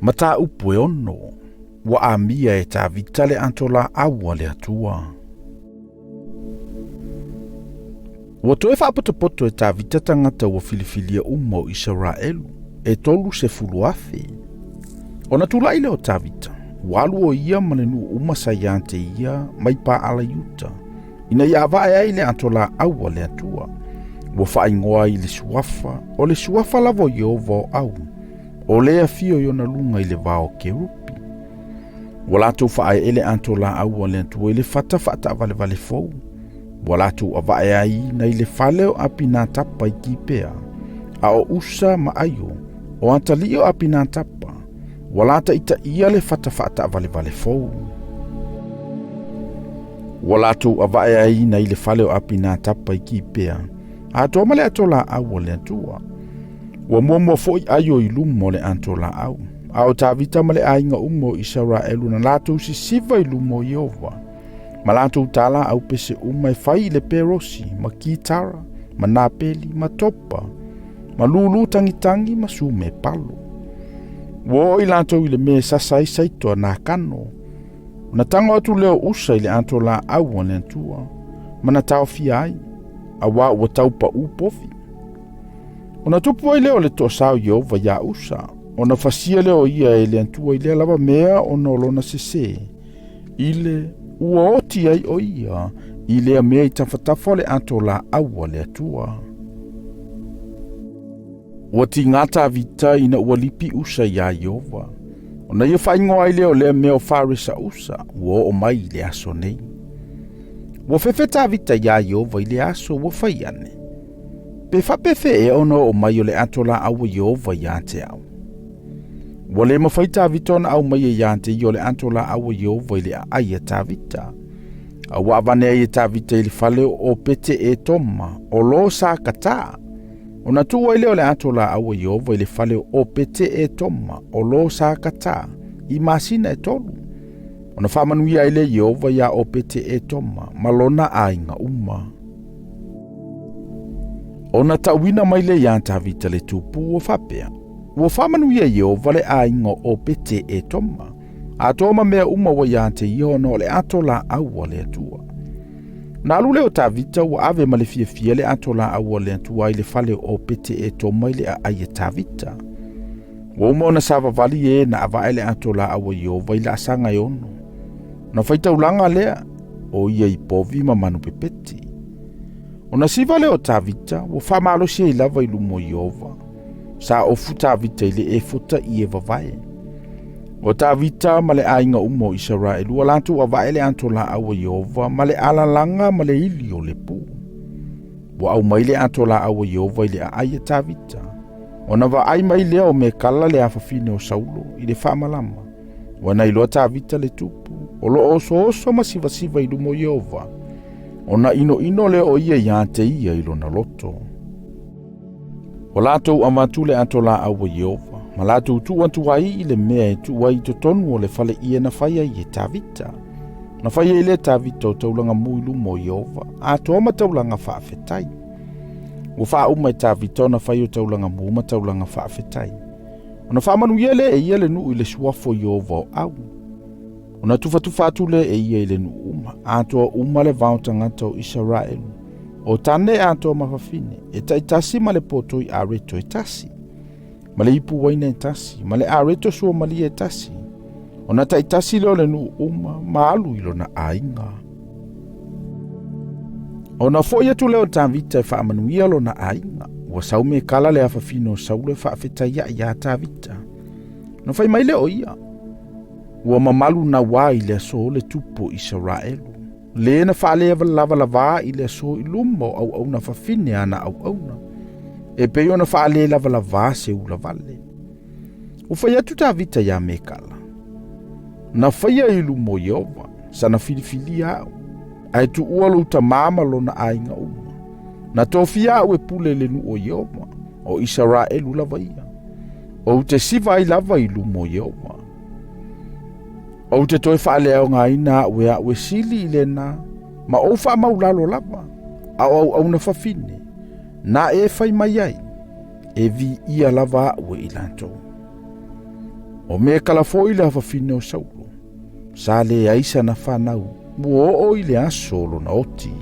Mata upu e ono, wa amia e ta vitale antola awa le atua. Wa toe whaapotopoto e ta vitatangata wa filifilia umo Israelu, e tolu se fulu afe. Ona tula ile o ta vita, walu o ia manenu uma sayante ia mai pa ala yuta. Ina ia vae ai le antola awa le atua. Wa whaingoa i le suafa, o le suafa lavo Yehova au. O lea fio yona lunga i le vao kerupi. Walatu whae ele antola awa le atua i le fata vale vale fou. Walatu avae ai na i le faleo api nā tapa i kipea. A o usa ma ayo, o antalio api nā tapa. Walata ita ia le fata vale vale fou. Walatu avae ai na i le faleo api nā tapa i kipea. A toma le atola awa le atua. Wa mua foi ayo i lumo le antola au. A o tavita ma le ainga umo Israelu na latu si siva i lumo Yehova. Ma latu tala au pese uma e fai le perosi, ma kitara, ma napeli, ma topa, ma lulu tangitangi, ma sume palo. Wo i latu i le me sasai saito na kano. Na tango atu leo usa i le antola au le antua. Ma na tau fiai. Awa ua taupa upofi. Ona tupu ai leo le toasau Yehova ya usa. Ona fasia leo ia e le antua i lea lava mea o nolona sese. Ile ua oti ai o ia. I lea mea i tafatafa le antola aua le atua. Ua ti ngata vita ina ua lipi usa ya Yehova. Ona ia whaingo ai leo lea mea o farisa usa. Ua o mai le aso nei. Wa fefeta vita ya Yehova i le aso wa faiane. Pe whapefe e ono o mai o le atola au Yehova ya te au. Wa le mawhaita vitona au mai e ya te i o le atola au Yehova i le aia ta vita. A wa avane aia ta vita i le fale o pete e toma o lo sa kata. O na tua i le o le atola au Yehova i le fale o pete e toma o lo sa kata. I masina e tolu. Ona whamanuia ile Yehova ya o pete e toma, malona ainga uma. Ona tauina mai le yanta vita le tupu o whapea. Ua whamanuia Yehova le ainga o pete e toma. A toma mea uma wa yante ihono le atola aua le atua. Na alu leo ta vita ua ave ma le fia le atola aua le atua i le fale o pete e toma i le aia ta vita. Ua uma ona sava vali e na ava ele atola aua Yehova i le asanga i ono. Na faitaulanga lea, o ia i povi ma manu pepeti. O na siva leo ta vita, o whamalo sia i lava i lumo Yehova. Sa o futa vita i le e futa i e vavae. O ta vita ma le ainga umo Israelu, a lantu a vae le antola aua Yehova, ma le alalanga ma le ili o le pu. O au mai le antola aua Yehova i le aia ta vita. O na va ai mai lea o me kala le afafine o Saulo, i le whamalama. O na iloa ta vita le tupu. O lo oso ma siva i lumo Yehova. O na ino le o ia yante ia ilo na loto. O lato amatu le antola aua Yehova. Ma lato tu antuai i le mea e tuai to tonu o le fale ia na faya i e ta vita. Na faya i le ta vita o taulanga mui lumo Yehova. A toa taulanga whaafetai. O wha uma i ta vita o na faya o taulanga mui ma taulanga whaafetai. O na whamanu iele e iele nu i le suafo Yehova o au. O na tufa le e ia i le nu uma. Atoa uma le vautangata o Israelu. O tane atoa mawhawhine. E taitasi ma le poto i areto e tasi. Ma le ipu waina e tasi. Ma le areto sua mali e tasi. O na taitasi leo le nu uma. Ma alu ilo na ainga. O na foia tu leo ta vita e whaamanuia lo na ainga. Ua saume kala le awhawhine o saule whaafeta ia ta vita. Na whai mai leo ia. Ua mamalu na wā i le aso le tupo Israelu. Le na whaale lava i le aso i lumo au na whawhine ana au na. E peo na whaale lava se ula vale. O whai atu ta vita ia me kala. Na whaia i lumo Yehova, sa na filifili au. Ai tu ualo ta mama lo na ainga uma. Na tofia au e pule le nu o Yehova, o Israelu lava ia. O te siva i lava i lumo Yehova. O te toi whaale au ngā ina ue sili i lena, ma o wha maulalo lava, au na whawhine, na e whai mai ai, e vi ia lava ue i lanto. O me kalafo i le hawhawhine o Saulo. Sa le aisa na whanau, mua o i le aso lo na oti.